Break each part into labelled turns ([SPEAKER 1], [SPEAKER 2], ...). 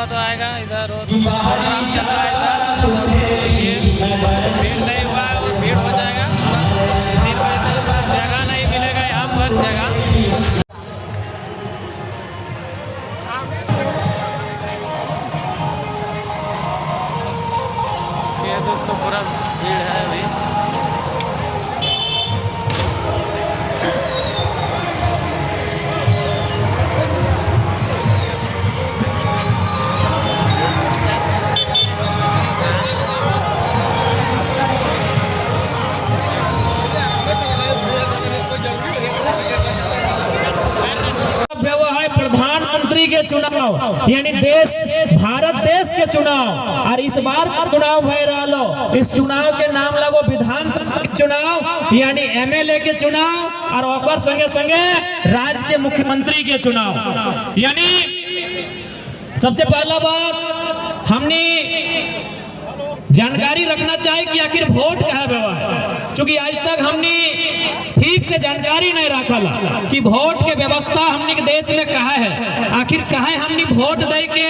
[SPEAKER 1] तो आएगा इधर और प्रोग्राम चल रहा है इधर, भीड़ नहीं हुआ है और भीड़ हो जाएगा। 3 बजे तक जगह नहीं मिलेगा यहाँ पर जगह। ये दोस्तों पूरा भीड़ है अभी।
[SPEAKER 2] प्रधानमंत्री के चुनाव यानी देश भारत देश के चुनाव, और इस बार चुनाव भय रहा। इस चुनाव के नाम लगो विधानसभा के चुनाव यानी एमएलए के चुनाव, और ओकर संगे संगे राज्य के मुख्यमंत्री के चुनाव। यानी सबसे पहला बात हमने जानकारी रखना चाहिए कि आखिर वोट का है व्यवहार, क्योंकि आज तक हमने ठीक से जानकारी नहीं रखला कि वोट के व्यवस्था हमने के देश में कहा है, आखिर कहा हमने वोट दे के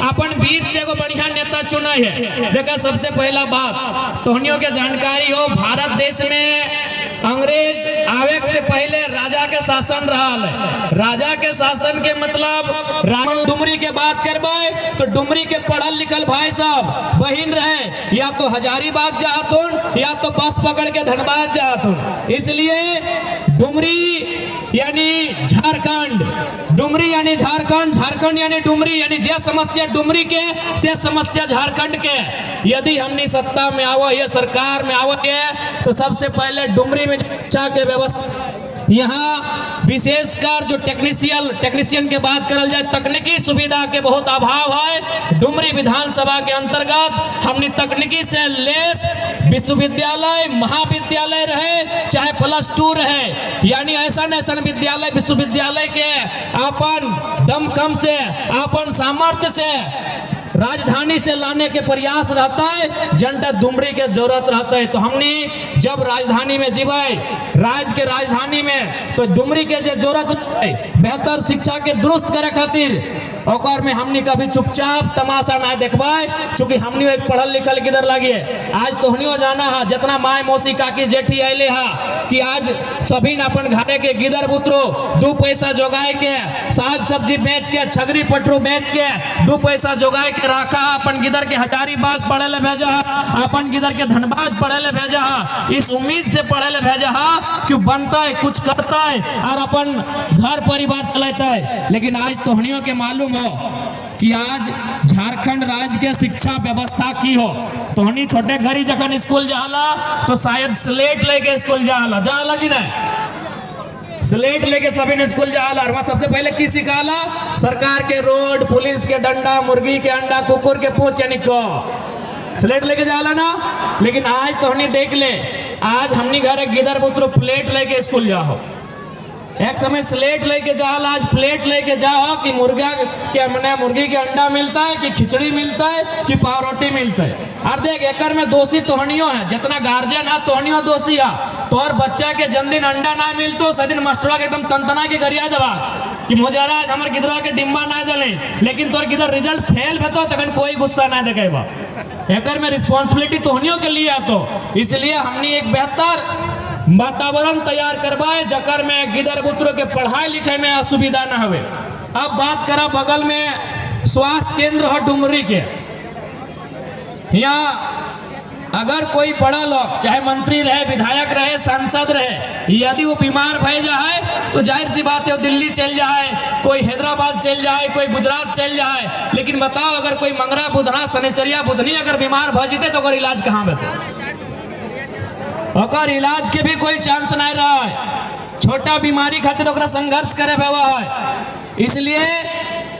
[SPEAKER 2] अपन बीच से एगो बढ़िया नेता चुना है। देखा सबसे पहला बात तोहनियों के जानकारी हो, भारत देश में अंग्रेज आवे से पहले राजा के शासन रहा है। राजा के शासन के मतलब रामन डुमरी के बात करबे तो डुमरी के पढ़ल लिखल भाई साहब बहिन रहे, या तो हजारीबाग जातुन या तो बस पकड़ के धनबाद जातुन। इसलिए डुमरी यानी झारखंड, डुमरी यानी झारखंड, झारखंड यानी डुमरी, यानी जे समस्या डुमरी के से समस्या झारखंड के। यदि हमने सत्ता में आवा ये सरकार में आवा है तो सबसे पहले डुमरी में शिक्षा के व्यवस्था, यहाँ विशेषकर जो टेक्नीशियन के बात करल जाए, तकनीकी सुविधा के बहुत अभाव है। डुमरी विधानसभा के अंतर्गत हमने तकनीकी से लेस विश्वविद्यालय महाविद्यालय रहे चाहे +2 रहे, यानी ऐसा विद्यालय विश्वविद्यालय के अपन दमखम से अपन सामर्थ्य से राजधानी से लाने के प्रयास रहता है। जनता डुमरी के जरूरत रहता है, तो हमने जब राजधानी में जीवे राज्य के राजधानी में तो डुमरी के जरूरत है बेहतर शिक्षा के दुरुस्त करे खातिर, और में हमने कभी चुपचाप तमाशा ना देखवाए, क्योंकि हमने एक पढ़ल लिखल किधर लगे। आज तोहनियो जाना है जितना माय मौसी काकी जेठी आइले हा कि आज सभी ने अपन घरे के गिदर बुतरो 2 पैसा जोगाए के साग सब्जी बेच के छगरी पटरू बेच के 2 पैसा जोगाए के रखा, अपन गिदर के हजारीबाग पढ़े ले भेजा, अपन गिदर के धनबाद पढ़े ले भेजा, इस उम्मीद से पढ़े ले भेजा कि बनता है कुछ करता है और अपन घर परिवार चलाता है। लेकिन आज तोहनियों के मालूम हो कि आज झारखंड राज्य के शिक्षा व्यवस्था की हो। तोहनी छोटे घरी जखन स्कूल जाला तो शायद स्लेट लेके स्कूल जाला कि नहीं, स्लेट लेके सभी ने स्कूल जाला, और वहां सबसे पहले की सिखाला सरकार के रोड, पुलिस के डंडा, मुर्गी के अंडा, कुकुर के पूंछ, यानी को स्लेट लेके जाला ना। लेकिन आज तोहनी देख ले, आज हमनी घर गिदर पुत्र प्लेट लेके स्कूल जाओ। एक समय स्लेट लेके जाओ, आज प्लेट लेके जाओ कि मुर्गा के मने मुर्गी के अंडा मिलता है कि खिचड़ी मिलता है कि पाव रोटी मिलता है। और देख एकर में दोषी तोहनियो है, जितना गार्जियन है तोहनियो दोषी है। तोहर बच्चा के जन्मदिन अंडा ना मिलतो सदिन मास्टरा के एकदम तनतना के गरिया जवा कि मोजारा हमर गिदरा के डिम्बा ना जले, लेकिन तोहर गिदर रिजल्ट फेल भेतो तखन कोई गुस्सा ना देखेबा। एकर में रिस्पांसिबिलिटी तोहनियो के लिए तो इसलिए हमने एक बेहतर वातावरण तैयार करवाए जकर में गिदर पुत्र के पढ़ाई लिखाई में असुविधा न होवे। अब बात करा बगल में स्वास्थ्य केंद्र है डुमरी के, यहाँ अगर कोई बड़ा लोग चाहे मंत्री रहे, विधायक रहे, सांसद रहे, यदि वो बीमार भय जाए तो जाहिर सी बात है दिल्ली चल जाए, कोई हैदराबाद चल जाए, कोई गुजरात चल जाए। लेकिन बताओ अगर कोई मंगरा बुधना शनिचरिया बुधनी अगर बीमार भ जीते तो अगर इलाज कहाँ बेटे, और इलाज के भी कोई चांस नहीं रहा है। छोटा बीमारी खातिर ओकरा संघर्ष करे हुआ है। इसलिए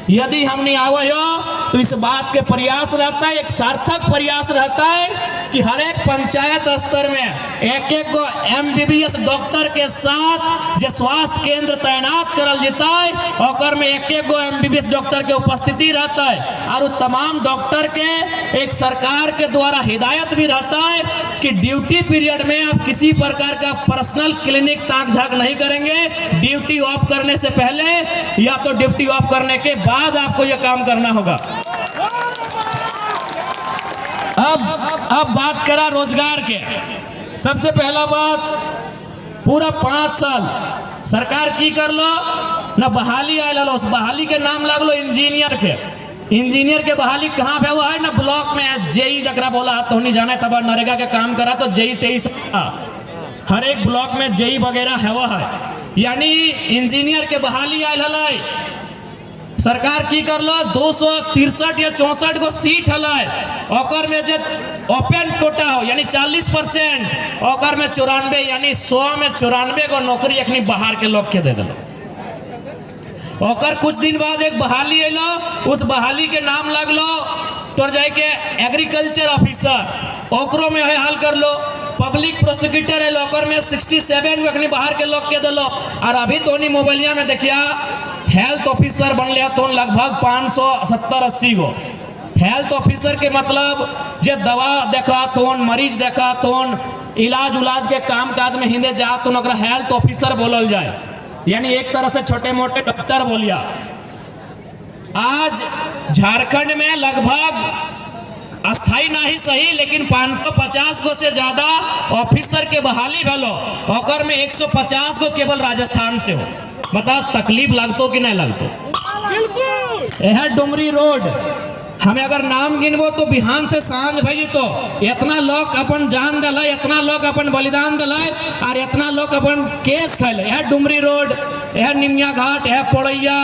[SPEAKER 2] यदि हमने आवे हो तो इस बात के प्रयास रहता है, एक सार्थक प्रयास रहता है कि हर एक पंचायत स्तर में एक गो MBBS डॉक्टर के साथ जो स्वास्थ्य केंद्र तैनात करल जाता है, और में एक गो MBBS डॉक्टर के उपस्थिति रहता है, और तमाम डॉक्टर के एक सरकार के द्वारा हिदायत भी रहता है कि ड्यूटी पीरियड में आप किसी प्रकार का पर्सनल क्लिनिक ताक झाक नहीं करेंगे। ड्यूटी ऑफ करने से पहले या तो ड्यूटी ऑफ करने के बाद आपको यह काम करना होगा। अब बात करा रोजगार के। सबसे पहला बात, पूरा 5 साल सरकार की कर लो ना बहाली आयल हलो, उस बहाली के नाम लगलो इंजीनियर के। इंजीनियर के बहाली कहाँ पे हुआ है ना ब्लॉक में, जेई जकरा बोला तो नहीं जाने, तब नरेगा के काम करा तो जेई 23 हर एक ब्लॉक में जेई वगैरह है वो है, यानी इंजीनियर के बहाली आयल हलाई। सरकार की कर लो 263 या 64 गो सीट हलाई, ओकर में जो ओपन कोटा हो यानी 40%, ओकर में 94 यानी 100 में 94 गो नौकरी अखनी बाहर के लोग के दे दिलो। ओकर कुछ दिन बाद एक बहाली अलो, उस बहाली के नाम लगलो तो जाके एग्रीकल्चर ऑफिसर, ओकरो में है हाल कर लो। पब्लिक प्रोसिक्यूटर है ओकर में 67 गो अखनी बाहर के लोग के दिलो। और अभी तो नहीं मोबाइलिया में देखिया हेल्थ ऑफिसर बन लिया तो लगभग 570-80 गो। हेल्थ ऑफिसर के मतलब जब दवा देखा तो मरीज देखा तो इलाज उलाज के काम काज में हिंदे जा तो हेल्थ ऑफिसर बोलल जाए, यानी एक तरह से छोटे मोटे डॉक्टर बोलिया। आज झारखंड में लगभग अस्थाई ना ही सही लेकिन 550 गो से ज्यादा ऑफिसर के बहाली भलो, ओकर में 150 गो केवल राजस्थान से हो। बता तकलीफ लगतो कि नहीं लगतो? यह डुमरी रोड हमें अगर नाम गिनबो तो बिहान से सांझ भई तो इतना लोग अपन जान दिलाए, इतना लोग अपन बलिदान दिलाए और इतना लोग अपन केस खैले। यह डुमरी रोड, यह निमिया घाट, यह पोड़ैया,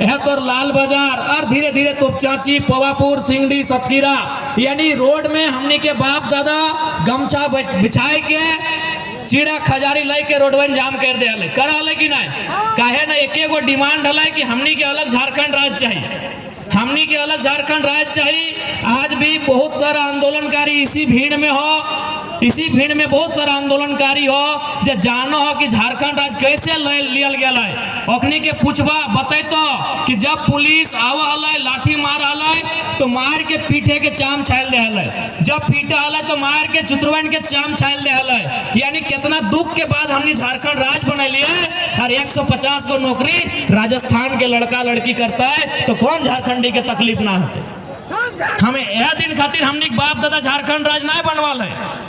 [SPEAKER 2] यह तोर लाल बाजार और धीरे धीरे तोपचाची, पवापुर, सिंगड़ी, सतकीरा, यानी रोड में हमने के बाप दादा गमछा बिछाए के चीड़ा खजारी लाई के रोडवन जाम कर दे करा ले कि नहीं? काहे ना एक गो डिमांड हलाई कि हमनी के अलग झारखंड राज्य चाहिए, हमनी के अलग झारखंड राज्य चाहिए। आज भी बहुत सारा आंदोलनकारी इसी भीड़ में हो, इसी भीड़ में बहुत सारा आंदोलनकारी हो जो जानो हो कि झारखंड राज्य कैसे लियल गया है। ओखनी के पूछबा बतैतो कि जब पुलिस आवा हलाई लाठी मार हलाई तो मार के पीठे के चाम छाल दे हलाई, जब पीटा हलाई तो मार के चुतरवन के चाम छाल दे हलाई। यानी कितना दुख के बाद हमने झारखंड राज्य बना लिया और 150 को नौकरी राजस्थान के लड़का लड़की करता है तो कौन झारखंडी के तकलीफ ना होते? हमें यह दिन खातिर हमने बाप दादा झारखंड राज्य नहीं बनवाल है।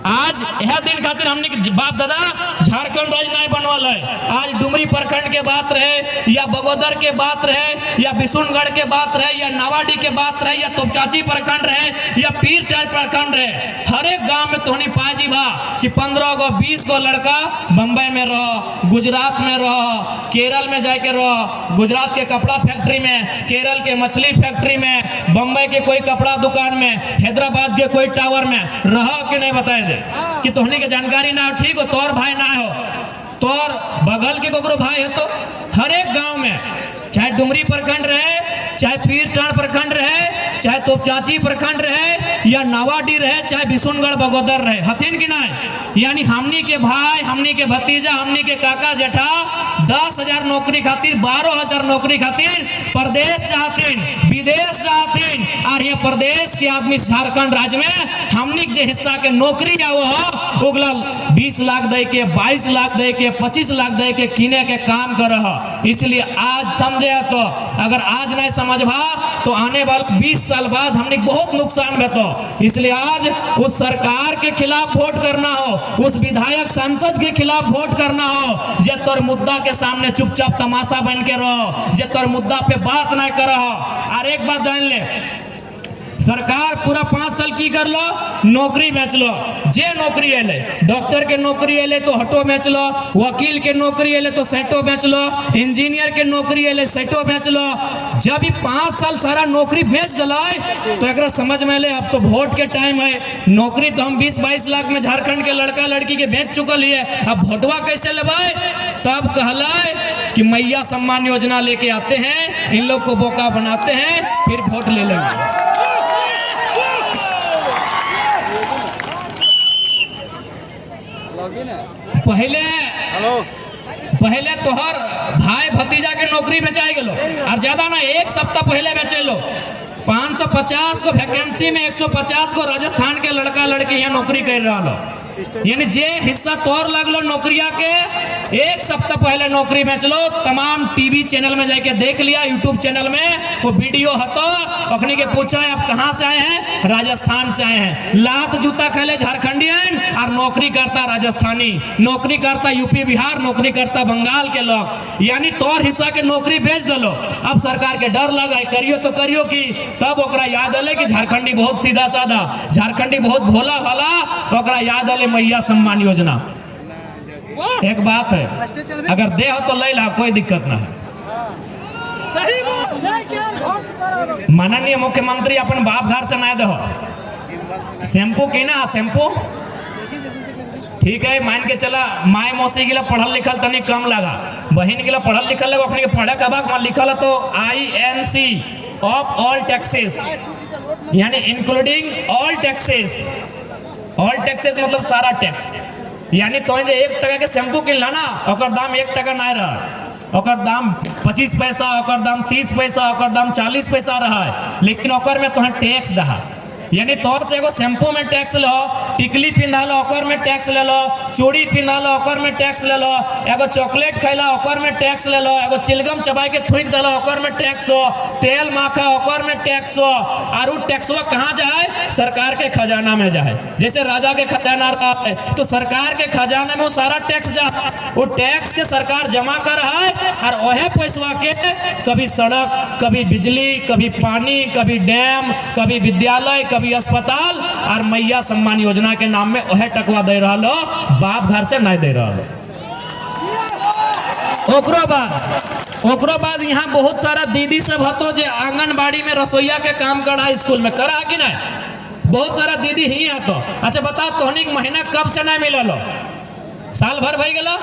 [SPEAKER 2] आज यह दिन खातिर हमने बाप दादा झारखंड राज्य नहीं बनवाल है। आज डुमरी प्रखंड के बात रहे या बगोदर के बात रहे या बिशुनगढ़ के बात रहे या नावाडी के बात रहे या तोपचाची प्रखंड रहे या पीरटाल प्रखंड रहे, हर एक गांव में तोहनी पाजी बा कि 15 गो 20 गो लड़का बम्बई में रहो, गुजरात में रहो, केरल में जाके रहो, गुजरात के कपड़ा फैक्ट्री में, केरल के मछली फैक्ट्री में, बम्बई के कोई कपड़ा दुकान में, हैदराबाद के कोई टावर में रहो कि नहीं बताए दे कि तोहनी के जानकारी ना हो। ठीक हो, तोर भाई ना हो, तोर बगल के कोकरो भाई है तो हर एक गांव में, चाहे डुमरी प्रखंड रहे, चाहे पीरटाल प्रखंड रहे, चाहे तोपचाची प्रखंड रहे या नावाडी रहे, चाहे बिशुनगढ़ बगोदर रहे, हथिन की नहीं? यानी हमनी के भाई, हमनी के भतीजा, हमनी के काका जेठा 10,000 नौकरी खातिर, 12,000 नौकरी खातिर प्रदेश चाहतीन, विदेश चाहतीन। और ये प्रदेश के आदमी झारखंड राज्य में हमनी के हिस्सा के नौकरी वो उगल 20 लाख दे के, 22 लाख दे के, 25 लाख दे के किने के काम कर रहा। इसलिए आज समझे तो अगर आज नहीं समझबा तो आने वाले 20 साल बाद हमने बहुत नुकसान बेतो। इसलिए आज उस सरकार के खिलाफ वोट करना हो, उस विधायक सांसद के खिलाफ वोट करना हो जे तोर मुद्दा के सामने चुपचाप तमाशा बन के रहो, जे तोर मुद्दा पे बात ना करो। और एक बात जान ले, सरकार पूरा 5 साल की कर लो, नौकरी बेच लो। जे नौकरी एले, डॉक्टर के नौकरी एले तो हटो बेच लो, वकील के नौकरी एले तो सेटो बेच लो, इंजीनियर के नौकरी एले सेटो बेच लो। जब भी 5 साल सारा नौकरी बेच दिलाए तो एक समझ में ले अब तो वोट के टाइम है। नौकरी तो हम 20-22 लाख में झारखंड के लड़का लड़की के बेच चुकल है, अब वोटवा कैसे लेवाए? तब कहलाए कि मैया सम्मान योजना लेके आते हैं, इन लोग को बोका बनाते हैं, फिर वोट ले लेंगे। पहले तोहर भाई भतीजा के नौकरी बेचाई गेलो और ज्यादा ना 1 सप्ताह पहले बेचे लो 550 को वैकेंसी में 150 को राजस्थान के लड़का लड़की यहाँ नौकरी कर रहा लो। यानी जे हिस्सा तोर लगलो नौकरिया के 1 सप्ताह पहले नौकरी बेच लो। तमाम टीवी चैनल में जाके देख लिया, यूट्यूब चैनल में वो वीडियो हतो। अखनी के पूछा है आप कहाँ से आए हैं? राजस्थान से आए हैं। लात जूता खेले झारखंडी और नौकरी करता राजस्थानी, नौकरी करता यूपी बिहार, नौकरी करता बंगाल के लोग। यानी तोर हिस्सा के नौकरी बेच दलो। अब सरकार के डर लगा करियो तो करियो कि तब ओकरा याद आले कि झारखंडी बहुत सीधा साधा, झारखंडी बहुत भोला भाला, ओकरा याद आले मैया सम्मान योजना। एक बात है, अगर दे हो तो ले ला, कोई दिक्कत ना है। माननीय मुख्यमंत्री अपन बाप घर से ना दो शैम्पू की ना, शैम्पू ठीक है, मान के चला माय मौसी के लिए पढ़ल लिखल तनी कम लगा, बहन के लिए पढ़ल लिखल लगा, अपने के पढ़े का बात लिखल है तो INC ऑफ ऑल टैक्सेस, यानी including all taxes. All taxes मतलब सारा टैक्स। यानी तो जे 1 टका के शैम्पू किनला ना, ओकर दाम 1 टका ना रहा, ओकर दाम 25 पैसा, ओकर दाम 30 पैसा, ओकर दाम 40 पैसा रहा है, लेकिन ओकर में तोहे टैक्स दहा। यानी तौर से एगो शैम्पू में टैक्स लो, टिकली पिंधा लो ओकर में टैक्स ले लो, चूड़ी पिंधा लो ओकर में टैक्स ले लो, एगो चॉकलेट खैला ओकर में टैक्स ले लो, एगो चिलगम चबाई के थूक देलो ओकर में टैक्स हो, तेल माखा ओकर में टैक्स हो। और उ टैक्सवा कहाँ जाए? सरकार के खजाना में जाए। जैसे राजा के खजाना रहा है तो सरकार के खजाना में वो सारा टैक्स जाए, वो टैक्स के सरकार जमा कर रहा है। और वह पैसवा के कभी सड़क, कभी बिजली, कभी पानी, कभी डैम, कभी विद्यालय, कभी अस्पताल, और मैया सम्मान योजना के नाम में वह टकवा दे रहा लो, बाप घर से नहीं दे रहा लो। ओकरो बाद यहाँ बहुत सारा दीदी सब हतो जे आंगनबाड़ी में रसोईया के काम करा, स्कूल में करा कि नहीं? बहुत सारा दीदी ही हतो। अच्छा बता, तोहनी महीना कब से नहीं मिललो? साल भर भई गेलो।